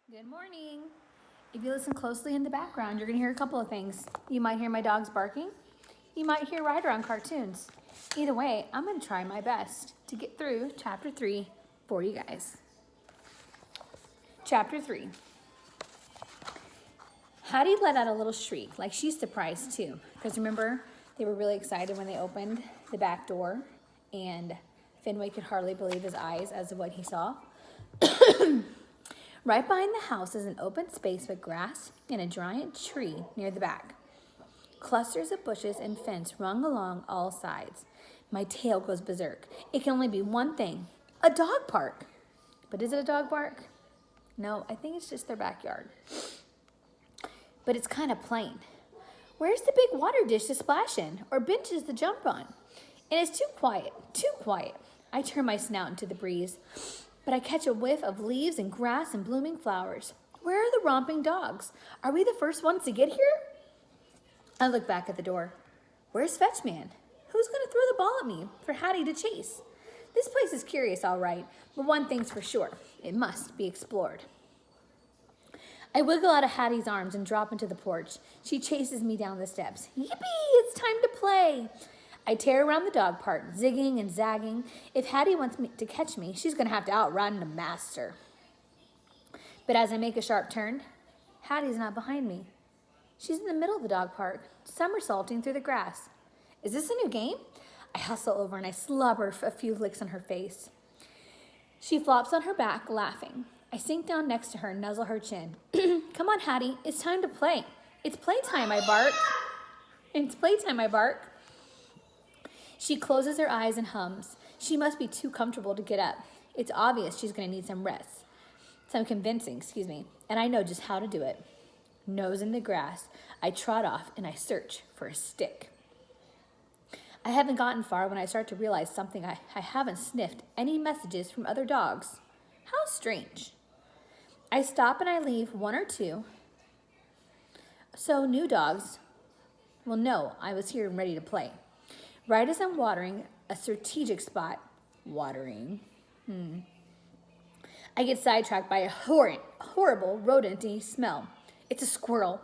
Good morning. If you listen closely in the background, you're going to hear a couple of things. You might hear my dogs barking. You might hear Ryder on cartoons. Either way, I'm going to try my best to get through chapter 3 for you guys. Chapter 3. Hattie let out a little shriek, like she's surprised too. Because remember, they were really excited when they opened the back door, and Fenway could hardly believe his eyes as to what he saw. Right behind the house is an open space with grass and a giant tree near the back. Clusters of bushes and fence run along all sides. My tail goes berserk. It can only be one thing, a dog park. But is it a dog park? No, I think it's just their backyard. But it's kind of plain. Where's the big water dish to splash in or benches to jump on? And it's too quiet, too quiet. I turn my snout into the breeze, but I catch a whiff of leaves and grass and blooming flowers. Where are the romping dogs? Are we the first ones to get here? I look back at the door. Where's Fetchman? Who's going to throw the ball at me for Hattie to chase? This place is curious, all right, but one thing's for sure. It must be explored. I wiggle out of Hattie's arms and drop into the porch. She chases me down the steps. Yippee! It's time to play! I tear around the dog park, zigging and zagging. If Hattie wants me to catch me, she's going to have to outrun the master. But as I make a sharp turn, Hattie's not behind me. She's in the middle of the dog park, somersaulting through the grass. Is this a new game? I hustle over and I slobber a few licks on her face. She flops on her back, laughing. I sink down next to her and nuzzle her chin. Come on, Hattie, it's time to play. It's playtime, I bark. It's playtime, I bark. She closes her eyes and hums. She must be too comfortable to get up. It's obvious she's going to need some rest. Some convincing, and I know just how to do it. Nose in the grass, I trot off and I search for a stick. I haven't gotten far when I start to realize something. I haven't sniffed any messages from other dogs. How strange. I stop and I leave one or two. So new dogs will know I was here and ready to play. Right as I'm watering a strategic spot, I get sidetracked by a horrible rodent-y smell. It's a squirrel.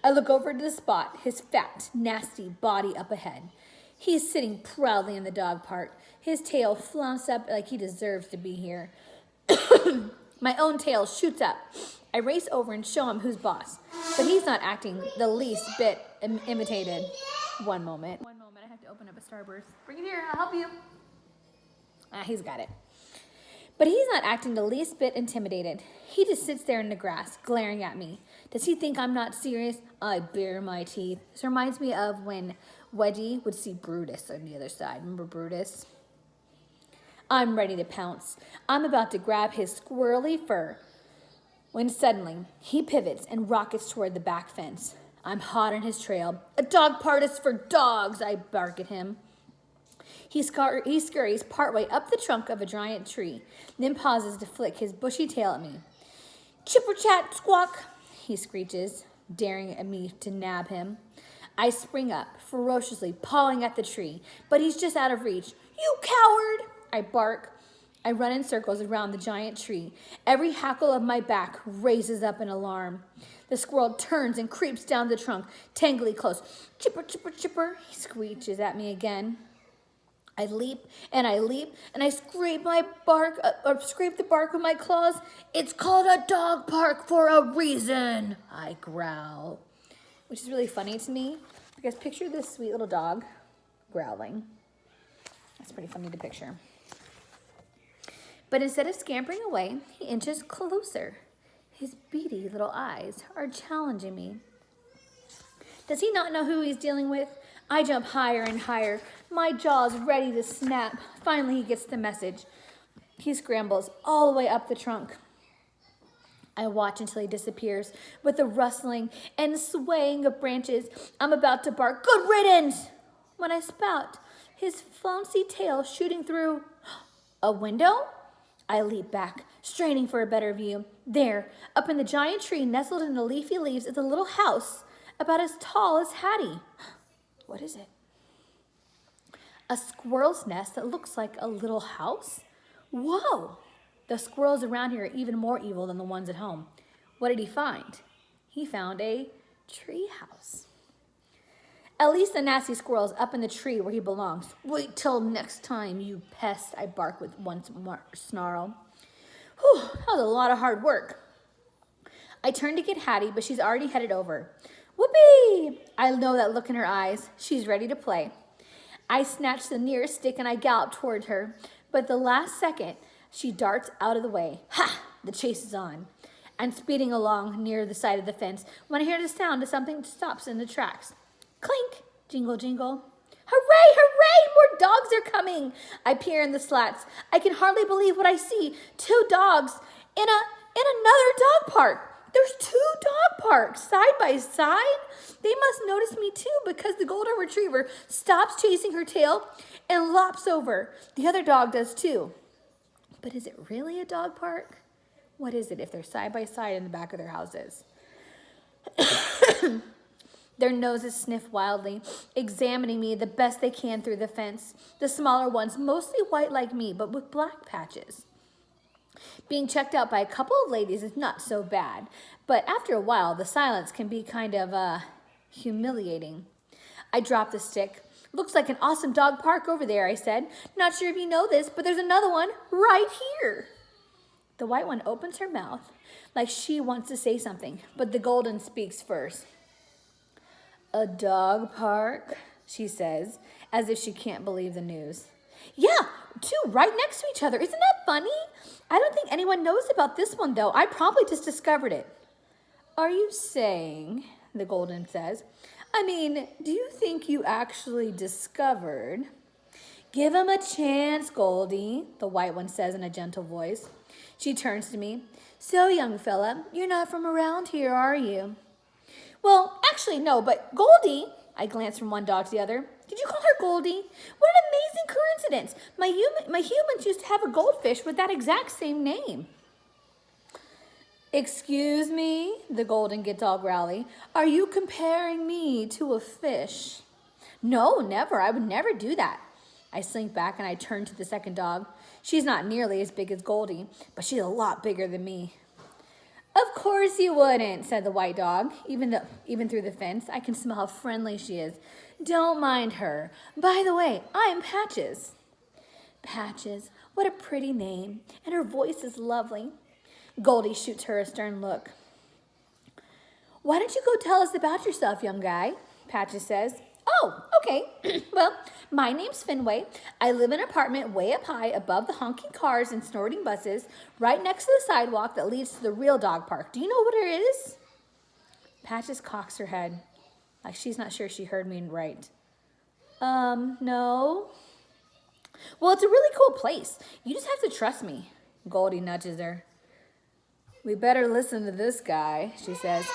I look over to the spot, his fat, nasty body up ahead. He is sitting proudly in the dog park, his tail flounced up like he deserves to be here. My own tail shoots up. I race over and show him who's boss, but he's not acting the least bit imitated. One moment, I have to open up a Starburst. Bring it here, I'll help you. He's got it. But he's not acting the least bit intimidated. He just sits there in the grass, glaring at me. Does he think I'm not serious? I bare my teeth. This reminds me of when Wedgie would see Brutus on the other side. Remember Brutus? I'm ready to pounce. I'm about to grab his squirrely fur when suddenly he pivots and rockets toward the back fence. I'm hot on his trail. A dog park is for dogs, I bark at him. He scurries partway up the trunk of a giant tree, then pauses to flick his bushy tail at me. Chipper chat squawk, he screeches, daring at me to nab him. I spring up, ferociously pawing at the tree, but he's just out of reach. You coward, I bark. I run in circles around the giant tree. Every hackle of my back raises up in alarm. The squirrel turns and creeps down the trunk, tangly close. Chipper, chipper, chipper, he screeches at me again. I leap and I scrape the bark with my claws. It's called a dog park for a reason, I growl. Which is really funny to me because picture this sweet little dog growling. That's pretty funny to picture. But instead of scampering away, he inches closer. His beady little eyes are challenging me. Does he not know who he's dealing with? I jump higher and higher, my jaws ready to snap. Finally, he gets the message. He scrambles all the way up the trunk. I watch until he disappears with a rustling and swaying of branches. I'm about to bark, good riddance, when I spout, his flouncy tail shooting through a window. I leap back, straining for a better view. There, up in the giant tree, nestled in the leafy leaves, is a little house about as tall as Hattie. What is it? A squirrel's nest that looks like a little house? Whoa! The squirrels around here are even more evil than the ones at home. What did he find? He found a tree house. At least the nasty squirrel's up in the tree where he belongs. Wait till next time, you pest, I bark with one more snarl. Whew, that was a lot of hard work. I turn to get Hattie, but she's already headed over. Whoopee! I know that look in her eyes. She's ready to play. I snatch the nearest stick and I gallop toward her, but at the last second, she darts out of the way. Ha! The chase is on. I'm speeding along near the side of the fence when I hear the sound of something stops in the tracks. Clink! Jingle, jingle. Hooray, hooray! More dogs are coming! I peer in the slats. I can hardly believe what I see. 2 dogs in another dog park. There's 2 dog parks side by side. They must notice me too because the golden retriever stops chasing her tail and lops over. The other dog does too. But is it really a dog park? What is it if they're side by side in the back of their houses? Their noses sniff wildly, examining me the best they can through the fence. The smaller ones, mostly white like me, but with black patches. Being checked out by a couple of ladies is not so bad, but after a while, the silence can be kind of humiliating. I drop the stick. Looks like an awesome dog park over there, I said. Not sure if you know this, but there's another one right here. The white one opens her mouth like she wants to say something, but the golden speaks first. A dog park, she says, as if she can't believe the news. Yeah, 2 right next to each other. Isn't that funny? I don't think anyone knows about this one, though. I probably just discovered it. Are you saying, the golden says, I mean, do you think you actually discovered? Give him a chance, Goldie, the white one says in a gentle voice. She turns to me. So, young fella, you're not from around here, are you? Well, actually, no, but Goldie, I glance from one dog to the other. Did you call her Goldie? What an amazing coincidence. My humans used to have a goldfish with that exact same name. Excuse me, the golden gets all growly. Are you comparing me to a fish? No, never. I would never do that. I slink back and I turn to the second dog. She's not nearly as big as Goldie, but she's a lot bigger than me. Of course you wouldn't, said the white dog. Even through the fence, I can smell how friendly she is. Don't mind her. By the way, I'm Patches. Patches, what a pretty name, and her voice is lovely. Goldie shoots her a stern look. Why don't you go tell us about yourself, young guy? Patches says. Oh, okay. Well, my name's Fenway. I live in an apartment way up high above the honking cars and snorting buses, right next to the sidewalk that leads to the real dog park. Do you know what it is? Patches cocks her head, like she's not sure she heard me right. No. Well, it's a really cool place. You just have to trust me. Goldie nudges her. We better listen to this guy, she says.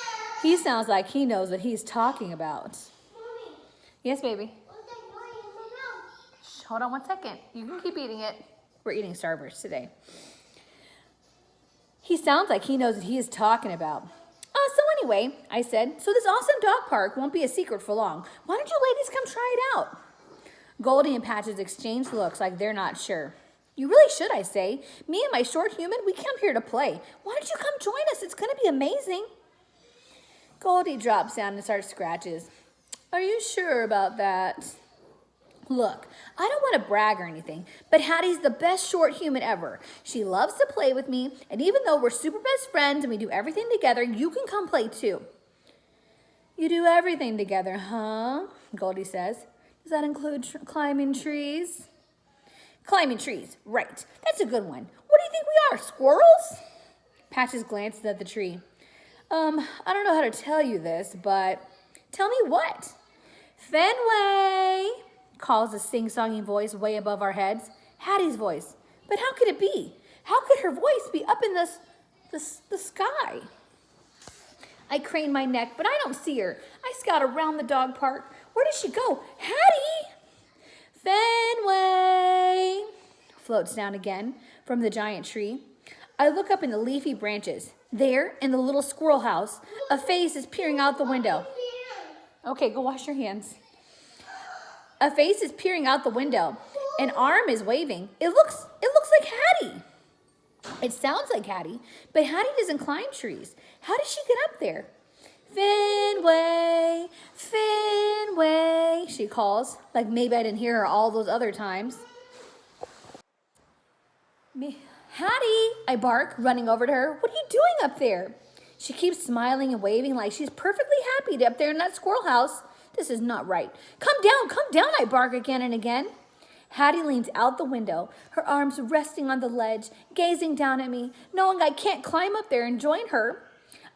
He sounds like he knows what he's talking about. Mommy. Yes, baby. Shh, hold on 1 second. You can keep eating it. We're eating Starburst today. He sounds like he knows what he is talking about. So anyway, I said, so this awesome dog park won't be a secret for long. Why don't you ladies come try it out? Goldie and Patches exchange looks like they're not sure. You really should, I say. Me and my short human, we come here to play. Why don't you come join us? It's going to be amazing. Goldie drops down and starts scratches. Are you sure about that? Look, I don't want to brag or anything, but Hattie's the best short human ever. She loves to play with me, and even though we're super best friends and we do everything together, you can come play too. You do everything together, huh? Goldie says. Does that include climbing trees? Climbing trees, right. That's a good one. What do you think we are, squirrels? Patches glances at the tree. I don't know how to tell you this, but tell me what? Fenway, calls a sing-songing voice way above our heads. Hattie's voice. But how could it be? How could her voice be up in the sky? I crane my neck, but I don't see her. I scout around the dog park. Where did she go? Hattie! Fenway! Floats down again from the giant tree. I look up in the leafy branches. There, in the little squirrel house, a face is peering out the window. Okay, go wash your hands. A face is peering out the window. An arm is waving. It looks like Hattie. It sounds like Hattie, but Hattie doesn't climb trees. How did she get up there? Fenway, Fenway, she calls, like maybe I didn't hear her all those other times. Hattie, I bark, running over to her. What are you doing up there? She keeps smiling and waving like she's perfectly happy up there in that squirrel house. This is not right. Come down, I bark again and again. Hattie leans out the window, her arms resting on the ledge, gazing down at me, knowing I can't climb up there and join her.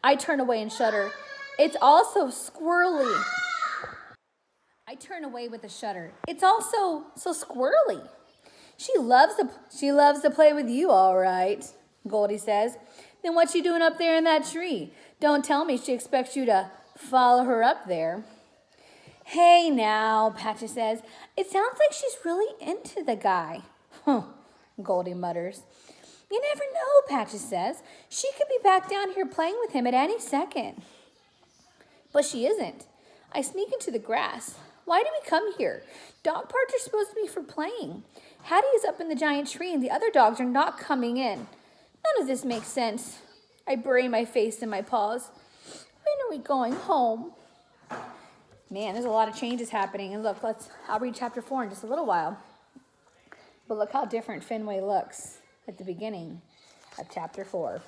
I turn away and shudder. It's all so squirrely. I turn away with a shudder. It's all so squirrely. She loves to play with you, all right, Goldie says. Then what's she doing up there in that tree? Don't tell me she expects you to follow her up there. Hey now, Patches says. It sounds like she's really into the guy. Huh, Goldie mutters. You never know, Patches says. She could be back down here playing with him at any second. But she isn't. I sneak into the grass. Why do we come here? Dog parks are supposed to be for playing. Hattie is up in the giant tree and the other dogs are not coming in. None of this makes sense. I bury my face in my paws. When are we going home? Man, there's a lot of changes happening. And look, I'll read chapter 4 in just a little while. But look how different Fenway looks at the beginning of chapter 4.